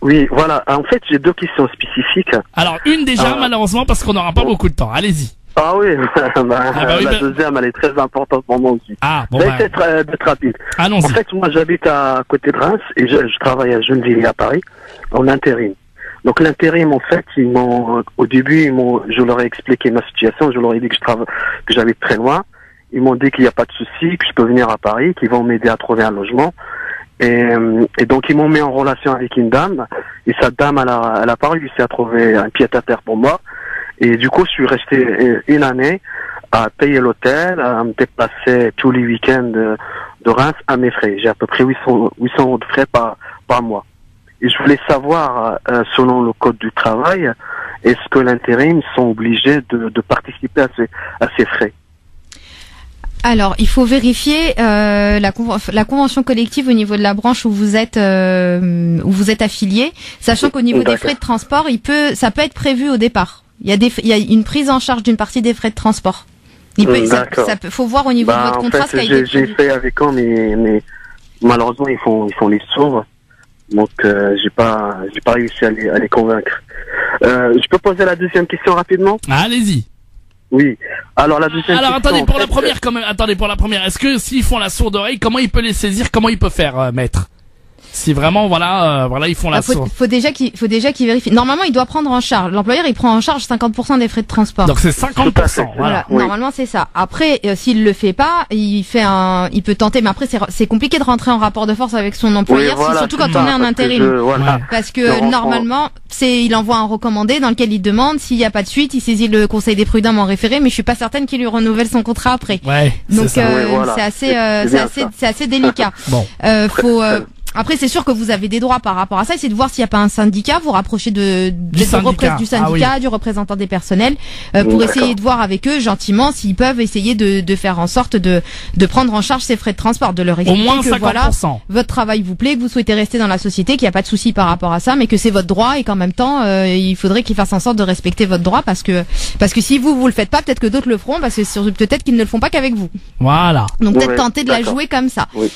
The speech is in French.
Oui, voilà. En fait, j'ai deux questions spécifiques. Alors, une déjà, malheureusement, parce qu'on n'aura pas beaucoup de temps. Allez-y. Ah oui, oui, la deuxième, elle est très importante pour moi aussi. Ah, bon, Je vais d'être rapide. Allons-y. En fait, moi, j'habite à côté de Reims et je travaille à Gennevilliers à Paris, en intérim. Donc, l'intérim, en fait, au début, je leur ai expliqué ma situation, je leur ai dit que j'habite très loin. Ils m'ont dit qu'il n'y a pas de souci, que je peux venir à Paris, qu'ils vont m'aider à trouver un logement. Et donc, ils m'ont mis en relation avec une dame. Et cette dame, elle a pas réussi à trouver un pied-à-terre pour moi. Et du coup, je suis resté une année à payer l'hôtel, à me déplacer tous les week-ends de Reims à mes frais. J'ai à peu près 800 euros de frais par mois. Et je voulais savoir, selon le code du travail, est-ce que l'intérim sont obligés de participer à ces frais? Alors, il faut vérifier la convention collective au niveau de la branche où vous êtes affilié, sachant qu'au niveau des frais de transport, ça peut être prévu au départ. Il y a une prise en charge d'une partie des frais de transport. Faut voir au niveau de votre contrat ce qui a été j'ai fait avec eux, mais malheureusement ils font les sourds, donc j'ai pas réussi à les convaincre. Je peux poser la deuxième question rapidement? Allez-y. Oui. Alors la deuxième question. Attendez, pour la première quand même. Attendez, pour la première. Est-ce que s'ils font la sourde oreille, comment il peut les saisir? Comment il peut faire, maître? Si vraiment, ils font la sourde. Faut déjà qu'il vérifie. Normalement, il doit prendre en charge. L'employeur, il prend en charge 50% des frais de transport. Donc c'est 50%. Voilà. Oui. Normalement, c'est ça. Après, s'il le fait pas, il peut tenter, mais après, c'est compliqué de rentrer en rapport de force avec son employeur, oui, voilà, surtout quand on est en intérim. Parce que normalement, il envoie un recommandé dans lequel il demande s'il n'y a pas de suite, il saisit le conseil des prud'hommes en référé, mais je suis pas certaine qu'il lui renouvelle son contrat après. Ouais. Donc, c'est assez délicat. Bon. Après, c'est sûr que vous avez des droits par rapport à ça. Essayez de voir s'il n'y a pas un syndicat. Vous rapprochez du syndicat, du représentant des personnels, pour essayer de voir avec eux gentiment s'ils peuvent essayer de faire en sorte de prendre en charge ces frais de transport, de leur expliquer au moins que 50%. Voilà, votre travail vous plaît, que vous souhaitez rester dans la société, qu'il n'y a pas de souci par rapport à ça, mais que c'est votre droit et qu'en même temps, il faudrait qu'ils fassent en sorte de respecter votre droit parce que si vous le faites pas, peut-être que d'autres le feront parce que peut-être qu'ils ne le font pas qu'avec vous. Voilà. Donc peut-être tenter de la jouer comme ça. Oui.